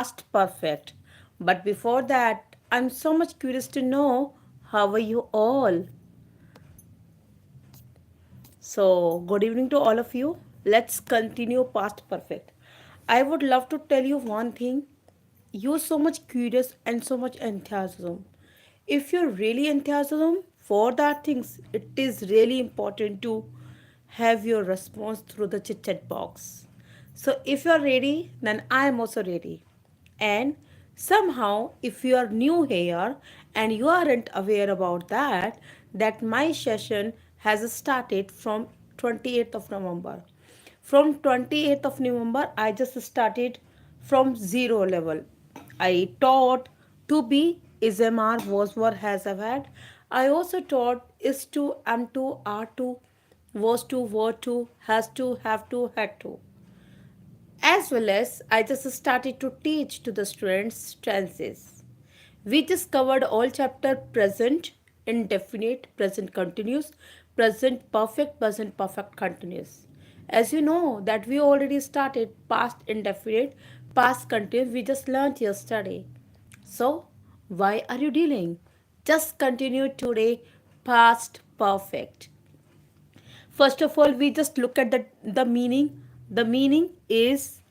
past perfect. But before that, I'm so much curious to know how are you all? So, good evening to all of you. Let's continue past perfect. I would love to tell you one thing. You're so much curious and so much enthusiasm. If you're really enthusiasm for that things, it is really important to have your response through the chit chat box. So if you're ready, then I am also ready. And somehow, if you are new here and you aren't aware about that, that my session has started from 28th of November. From 28th of November, I just started from zero level. I taught to be is MR was were has have had. I also taught is to am to are to was to were to has to have to had to, as well as I just started to teach to the students tenses. We just covered all chapter present, indefinite, present continuous, present perfect continuous. As you know that we already started past indefinite, past continuous, we just learned yesterday. So why are you dealing? Just continue today past perfect. First of all, we just look at the meaning. The meaning is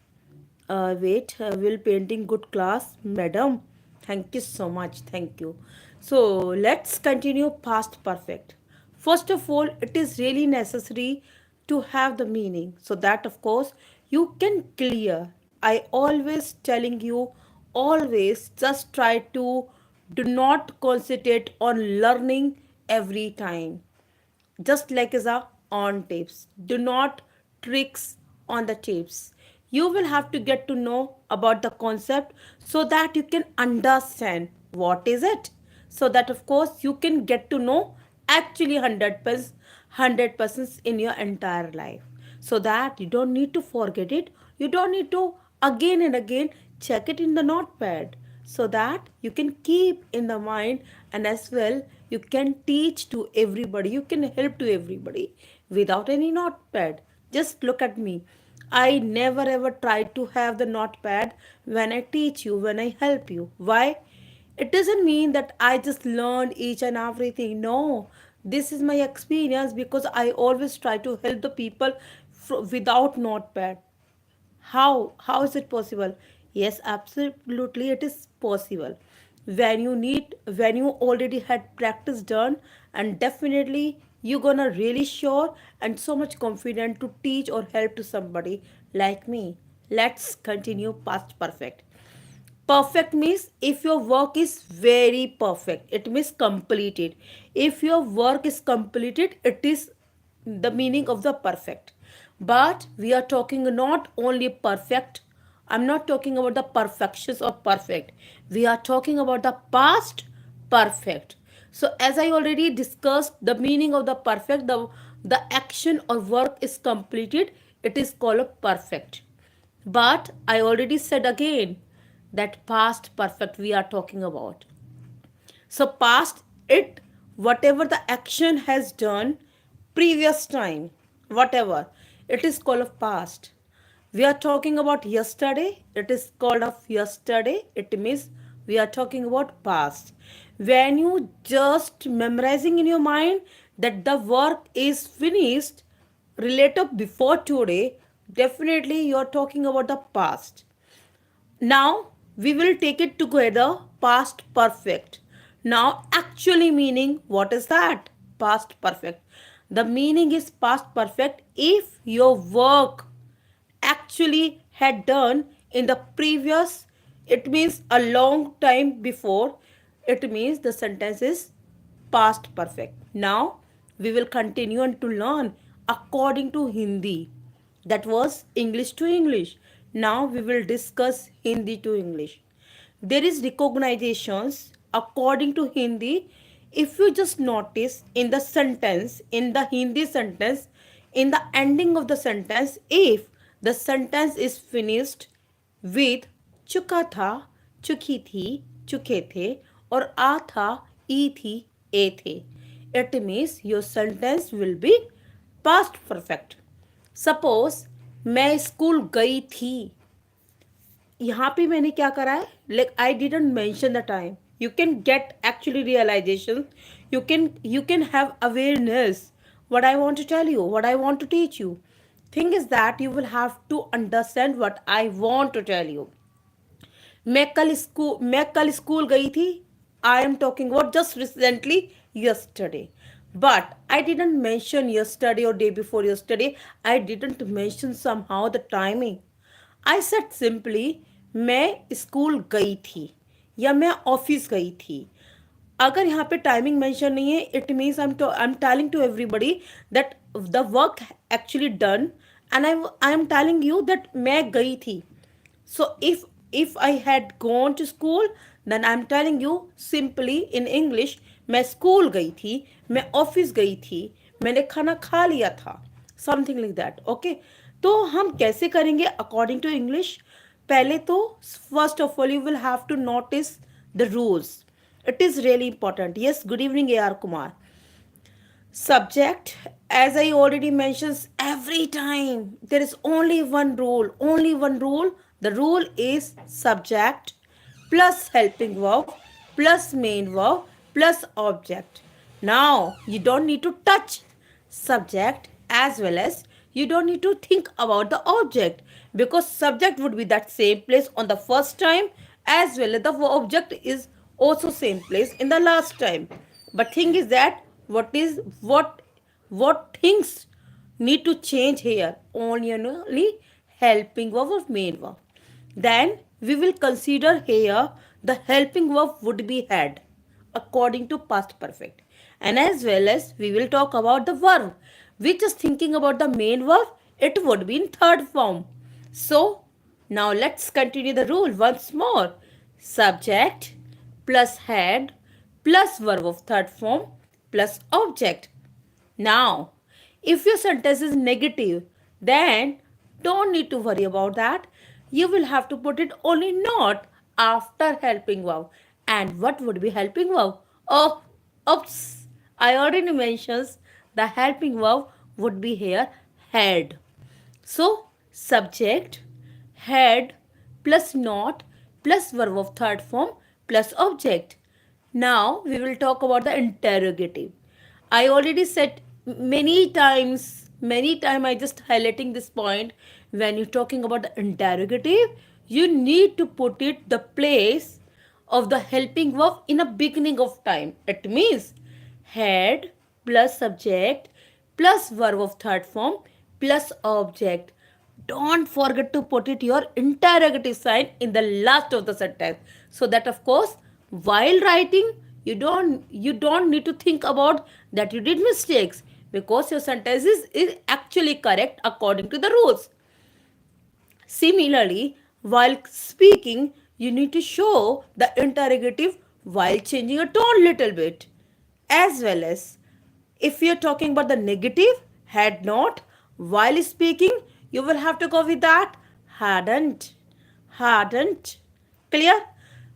wait, will painting good class, madam. Thank you so much. Thank you. So let's continue past perfect. First of all, it is really necessary to have the meaning so that, of course, you can clear. I always telling you, always just try to do not concentrate on learning every time, just like as a on tapes, do not tricks on the tapes. You will have to get to know about the concept so that you can understand what is it, so that of course you can get to know actually 100% in your entire life, so that you don't need to forget it, you don't need to again and again check it in the notepad, so that you can keep in the mind, and as well you can teach to everybody, you can help to everybody without any notepad. Just look at me. I never ever try to have the notepad when I teach you, when I help you. Why? It doesn't mean that I just learned each and everything. No, this is my experience because I always try to help the people without notepad. How is it possible? Yes, absolutely it is possible. When you already had practice done, and definitely you're gonna really sure and so much confident to teach or help to somebody like me. Let's continue past perfect. Perfect means if your work is very perfect, it means completed. If your work is completed, it is the meaning of the perfect. But we are talking not only perfect, I'm not talking about the perfections or perfect. We are talking about the past perfect. So as I already discussed the meaning of the perfect, the action or work is completed, it is called a perfect. But I already said again that past perfect we are talking about. So past it, whatever the action has done previous time, whatever, it is called of past. We are talking about yesterday, it is called of yesterday. It means we are talking about past. When you just memorizing in your mind that the work is finished related before today, definitely you are talking about the past. Now we will take it together past perfect. Now, actually meaning what is that? Past perfect. The meaning is past perfect if your work actually had done in the previous, it means a long time before, it means the sentence is past perfect. Now we will continue on to learn according to Hindi. That was English to English. Now we will discuss Hindi to English. There is recognitions according to Hindi. If you just notice in the sentence, in the Hindi sentence, in the ending of the sentence, if the sentence is finished with चुका था, चुकी थी, चुके थे, और आ था, ई थी, ए थे, it means your sentence will be past perfect. Suppose मैं स्कूल गई थी, यहाँ पे मैंने क्या करा है, like I didn't mention the time. You can get actually realisation, you can have awareness what I want to tell you, what I want to teach you. Thing is that you will have to understand what I want to tell you. मैं कल school गई थी. I am talking about just recently, yesterday. But I didn't mention yesterday or day before yesterday. I didn't mention somehow the timing. I said simply मैं school गई थी या मैं office गई थी. अगर यहाँ पे टाइमिंग मेंशन नहीं है, it means I am telling to everybody that the work actually done, and I am telling you that मैं गई थी. So if I had gone to school, then I'm telling you simply in English, मैं school गई थी, मैं office गई थी, मैंने खाना खा लिया था, समथिंग लाइक दैट. ओके, तो हम कैसे करेंगे अकॉर्डिंग टू इंग्लिश? पहले तो first of all you will have to notice the rules. It is really important. Yes, good evening AR Kumar. Subject, as I already mentioned, every time there is only one rule, only one rule. The rule is subject plus helping verb plus main verb plus object. Now you don't need to touch subject, as well as you don't need to think about the object, because subject would be that same place on the first time, as well as the object is also same place in the last time. But thing is that what things need to change here? Only helping verb or main verb. Then we will consider here the helping verb would be had according to past perfect, and as well as we will talk about the verb which is thinking about the main verb, it would be in third form. So now let's continue the rule once more. Subject plus had plus verb of third form plus object. Now if your sentence is negative, then don't need to worry about that. You will have to put it only not after helping verb. And what would be helping verb? Oh, oops. I already mentioned the helping verb would be here had. So subject, had plus not plus verb of third form plus object. Now we will talk about the interrogative. I already said many times I just highlighting this point. When you're talking about the interrogative, you need to put it the place of the helping verb in a beginning of time. It means had plus subject plus verb of third form plus object. Don't forget to put it your interrogative sign in the last of the sentence, so that of course while writing you don't need to think about that you did mistakes, because your sentence is actually correct according to the rules. Similarly, while speaking, you need to show the interrogative while changing a tone little bit. As well as if you're talking about the negative, had not, while speaking, you will have to go with that hadn't. Hadn't. Clear?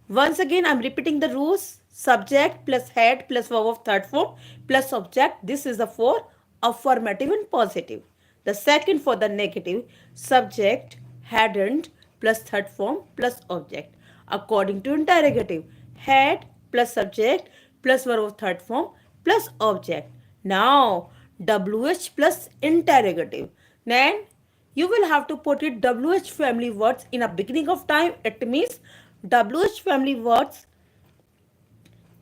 Once again, I'm repeating the rules. Subject plus had plus verb of third form plus object. This is the for affirmative and positive. The second for the negative, subject, hadn't plus third form plus object. According to interrogative, had plus subject plus verb of third form plus object. Now WH plus interrogative. Then you will have to put it WH family words in a beginning of time. It means WH family words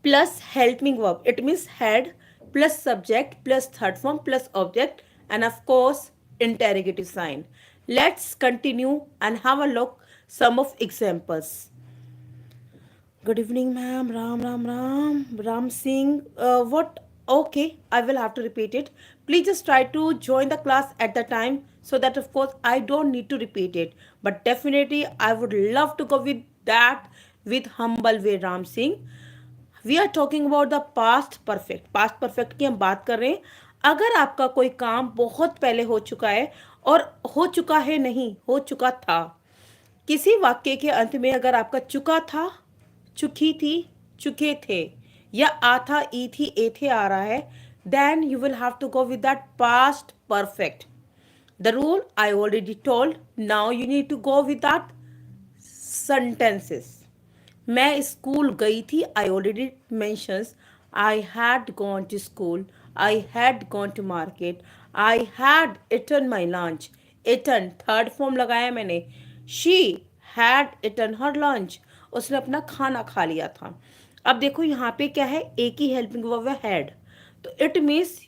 plus helping verb. It means had plus subject plus third form plus object, and of course interrogative sign. Let's continue and have a look some of examples. Good evening, ma'am. Ram Singh. What? Okay, I will have to repeat it. Please just try to join the class at the time, so that of course I don't need to repeat it. But definitely I would love to go with that with humble way, Ram Singh. We are talking about the past perfect. Past perfect की हम बात कर रहे हैं. अगर आपका कोई काम बहुत पहले हो चुका है, और हो चुका है नहीं, हो चुका था, किसी वाक्य के अंत में अगर आपका चुका था, चुकी थी, चुके थे, या आ था, ई थी, ए थे आ रहा है, then you will have to go with that past perfect. The rule I already told. Now you need to go with that sentences. मैं स्कूल गई थी. I already mentions I had gone to school. I had gone to market. I had eaten my lunch. Eaten third form लगाया मैंने. She had eaten her lunch. उसने अपना खाना खा लिया था. अब देखो यहाँ पे क्या है, एक ही हेल्पिंग वर्ब है had. तो it means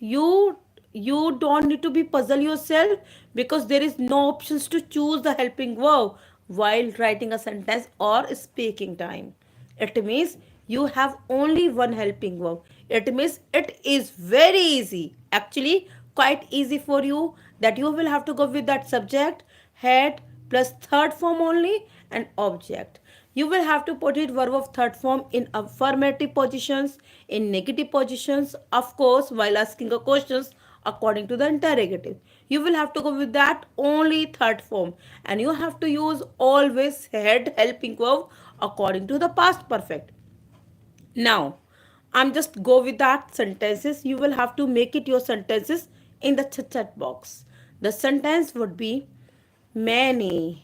you don't need to be puzzle yourself, because there is no options to choose the helping verb while writing a sentence or speaking time. It means you have only one helping verb. It means it is very easy, actually quite easy for you, that you will have to go with that subject, had plus third form only, and object. You will have to put it verb of third form in affirmative positions, in negative positions, of course, while asking a questions according to the interrogative. You will have to go with that only third form, and you have to use always had helping verb according to the past perfect. Now, I'm just go with that sentences. You will have to make it your sentences in the chat box. The sentence would be मैंने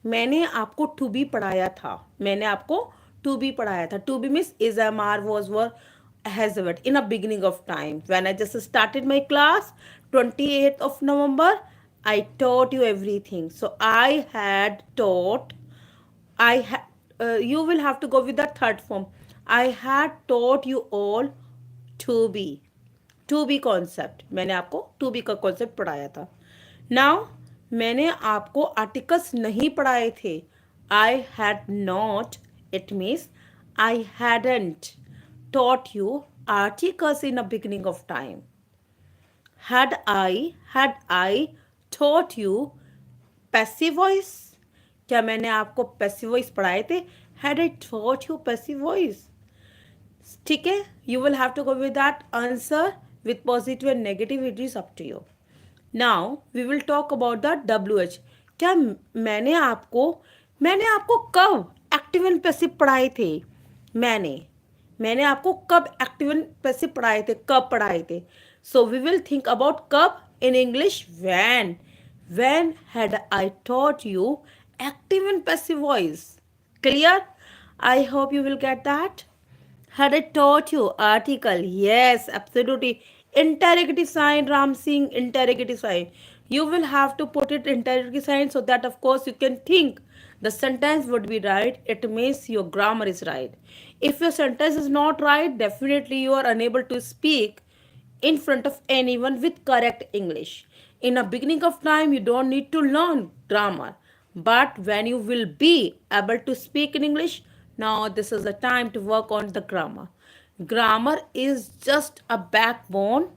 मैंने आपको to be पढ़ाया था. मैंने आपको to be पढ़ाया था. To be means is am are was were has a word in a beginning of time. When I just started my class, 28th of November, I taught you everything. So I had taught, I had, you will have to go with the third form. I had taught you all to be. To be concept, मैंने आपको to be का concept पढ़ाया था. Now मैंने आपको articles नहीं पढ़ाए थे. I had not, it means I hadn't taught you articles in the beginning of time. Had I taught you passive voice? क्या मैंने आपको passive voice पढ़ाए थे? Had I taught you passive voice? ठीक है, you will have to go with that answer with positive and negative. It is up to you. Now we will talk about the WH. क्या मैंने आपको कब active and passive पढ़ाए थे? मैंने आपको कब एक्टिव एंड पैसिव पढ़ाए थे? कब पढ़ाए थे? So we will think about कब in English. when had I taught you active and passive voice? Clear? I hope you will get that. Had I taught you article? Yes, absolutely. Interrogative sign, Ram Singh, interrogative sign. You will have to put it interrogative sign, so that of course you can think the sentence would be right. It means your grammar is right. If your sentence is not right, definitely you are unable to speak in front of anyone with correct English. In a beginning of time, you don't need to learn grammar. But when you will be able to speak in English, now this is the time to work on the grammar. Grammar is just a backbone,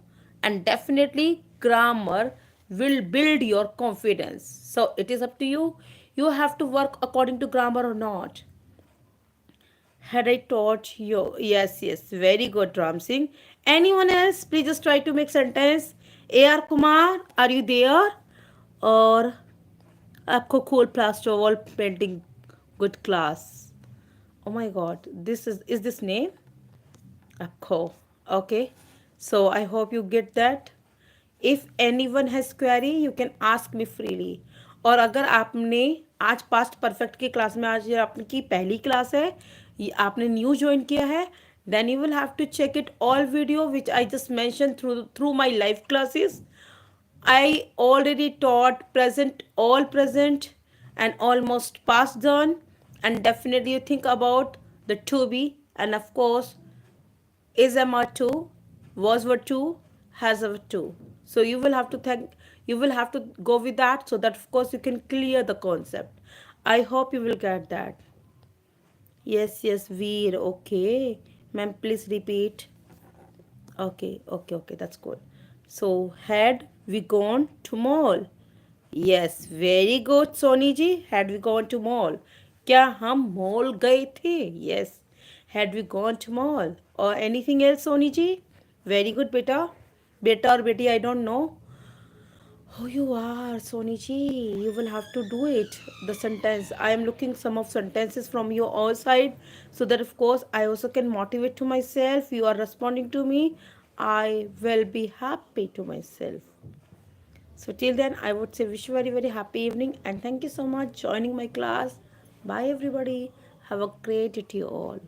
and definitely grammar will build your confidence. So it is up to you. You have to work according to grammar or not. Had I taught you? Yes, very good, Ram Singh. Anyone else? Please just try to make sentence. A.R. Kumar, are you there? Or आपको cool plaster wall painting good class? Oh my God, this is this name? Akho. Okay. So I hope you get that. If anyone has query, you can ask me freely. और अगर आपने आज past perfect की class में, आज ये आपकी पहली क्लास है, ये आपने न्यू ज्वाइन किया है, then you will have to check it all video which I just mentioned through my live classes. I already taught present, all present, and almost past done, and definitely you think about the to be, and of course is MR2, was were 2, has a 2. So you will have to go with that, so that of course you can clear the concept. I hope you will get that. Yes, Veer. Okay. Ma'am, please repeat. Okay, that's good. So, had we gone to mall? Yes, very good, Sony ji. Had we gone to mall? क्या हम mall गए थे? Yes. Had we gone to mall? Or anything else, Sony ji? Very good, beta. Beta or beti, I don't know. Oh, you are, Soniji. You will have to do it. The sentence. I am looking some of sentences from your all side, so that of course I also can motivate to myself. You are responding to me. I will be happy to myself. So till then, I would say wish you very, very happy evening, and thank you so much joining my class. Bye, everybody. Have a great day to you all.